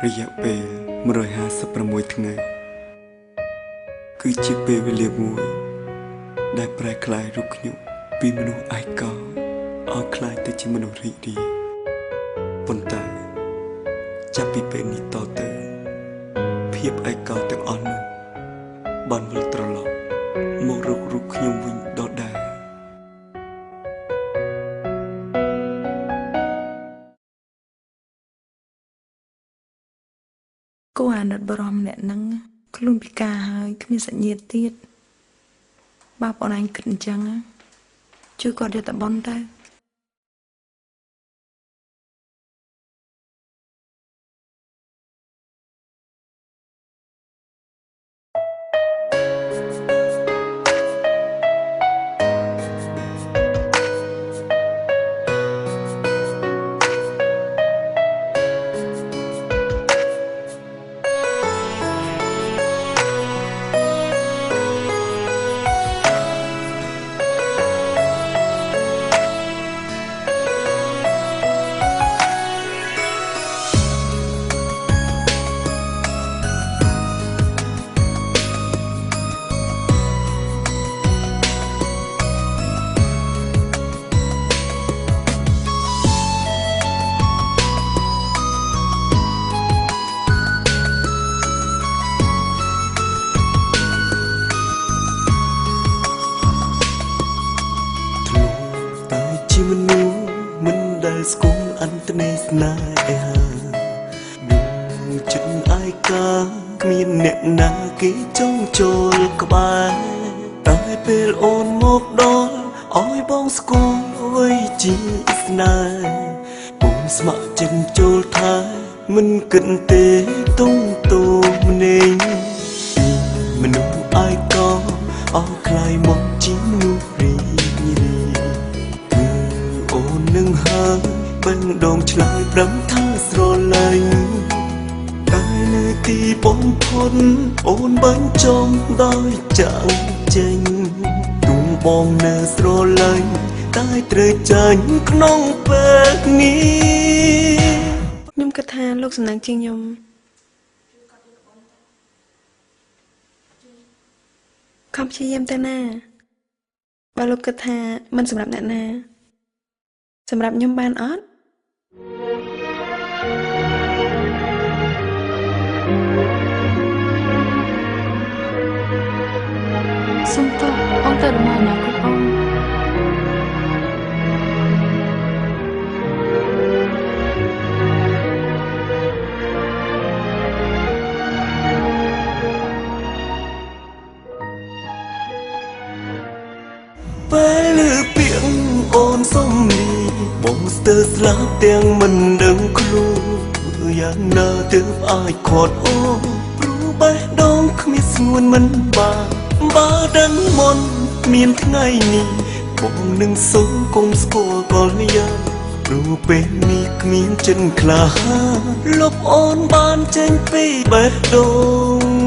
រយៈពេល156ថ្ងៃគឺជាពេលវេលាមួយដែលប្រែក្លាយរូបខ្ញុំពីមនុស្សឯកោឲ្យក្លាយទៅជាមនុស្សរីករាយប៉ុន្តែចាប់ពីពេលនេះតទៅភាពឯកោទាំងអស់នោះបានវិលត្រឡប់មករករូបខ្ញុំវិញដដែលគួរអាណិតបរមម្នាក់ហ្នឹងខ្លួនពិការហើយគ្មានសញ្ញាទៀតបើបងឯងគិតអញ្ចឹងជួយគាត់យកតបនទៅមនុស្សមិនដែលស្គាល់អន្តនេស្នេហាមានចិត្តឯកាគ្មានអ្នកណាគេចង់ចូលក្បែរតែពេលអូនមកដល់ឲ្យបងស្គាល់អ្វីជាស្នេហ៍បងស្ម័គ្រចិត្តចូលថែមិនគិតទេទុំតូម្នេញមនុស្សឯកោអស់ខ្លាយមកជាមនុស្សរីនឹងហើយបេះដូងឆ្លើយប្រំថាស្រឡាញ់តែនៅទីបំផុតអូនបាញ់ចំដោយចាក់ចេញទុំបងនៅស្រឡាញ់តែត្រូវចាញ់ក្នុងពេលនេះខ្ញុំគិតថាលោកសំណាងជាងខ្ញុំខំព្យាយាមទៅណាបើលោកគិតថាមិនសម្រាប់អ្នកណាសម្រាប់ខ្ញុំបានអត់សុំតោះអូនទៅដំណើរអនាគតអូនពេលឮពាក្យអូនសុំលីបងស្ទើរស្លាប់ទាំងមិនដឹងខ្លួនយ៉ាងណាទើបអាចខាត់អូព្រោះបេះដូងគ្មានស្ងួនមិនបានបើដឹងមុនមានថ្ងៃនេះបងនឹងសុំគុំស្គាល់កលយ៉ាងព្រោះពេលនេះគ្មានចិនក្លាហាលុបអូនបានចេញពីបេះដូង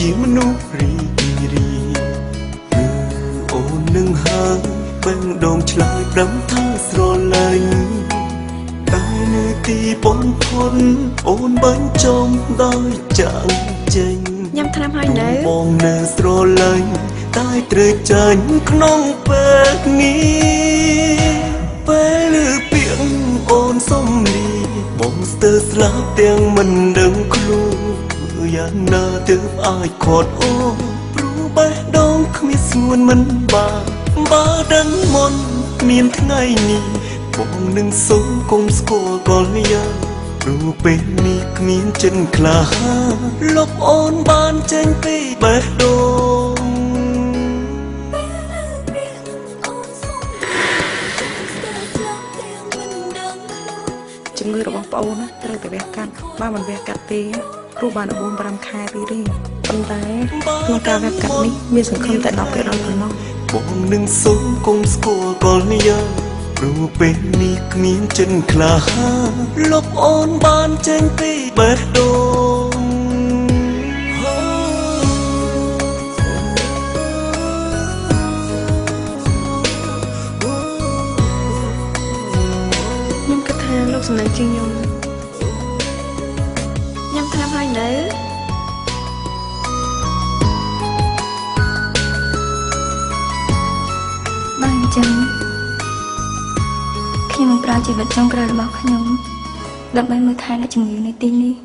ជាមនុស្សរីករាយគឺអូននឹងហើយបេះដូងឆ្លើយប្រំថាស្រឡាញ់តែនៅទីបំផុតអូនបាញ់ចំដោយចាក់ចេញញ៉ាំថ្នាំហើយនៅបងនៅស្រឡាញ់តែត្រូវចាញ់ក្នុងពេលនេះពេលឮពាក្យអូនសុំលីបងស្ទើរស្លាប់ទាំងមិនដឹងខ្លួនយ៉ាងណាទើបអាចខាត់អូព្រោះបេះដូងគ្មាន ស្ងួនមិនបើដឹងមុនមានថ្ងៃនេះបងនឹងសូមគុំស្គាល់កលយ៉ាងព្រោះពេលនេះគ្មានចិនក្លាហាលុបអូនបានចេញពីបេះដូង ជំងឺរបស់ប្អូនណាត្រូវតែវះកាត់បើមិនវះកាត់ទេគ្រូបាន4-5ខែទៀតទេប៉ុន្តែក្នុងការវះកាត់នេះមានសង្ឃឹមតែ10%ប៉ុណ្ណោះ បងនឹងសូមគុំស្គាល់កលយ៉ាងព្រោះពេលនេះគ្មានចិនក្លាហាលុបអូនបានចេញពីបេះដូង ខ្ញុំគិតថាលោកសំណាញ់ជាងខ្ញុំថ្លាប់ហើយនៅបើអញ្ចឹងខ្ញុំនឹងប្រើជីវិតចុងក្រោយរបស់ខ្ញុំដើម្បីមើលថែអ្នកជំងឺនៅទីនេះ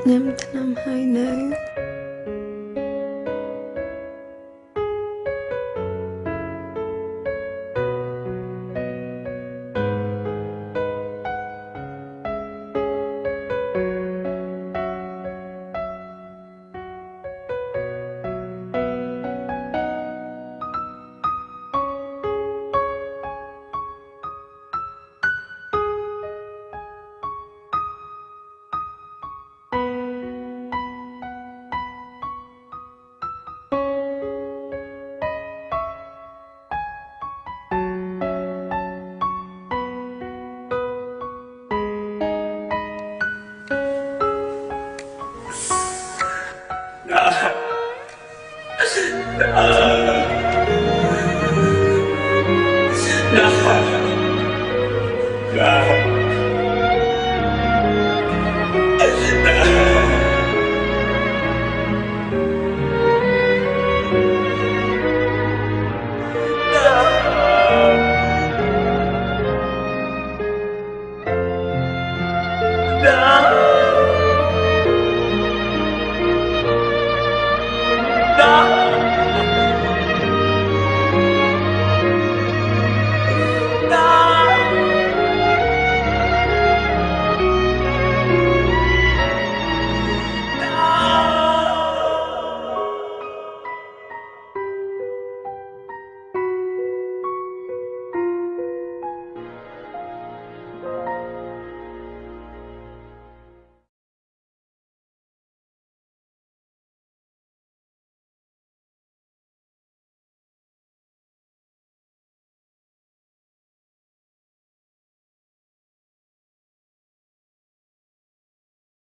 ខ្ញុំថ្នាំហើយនៅ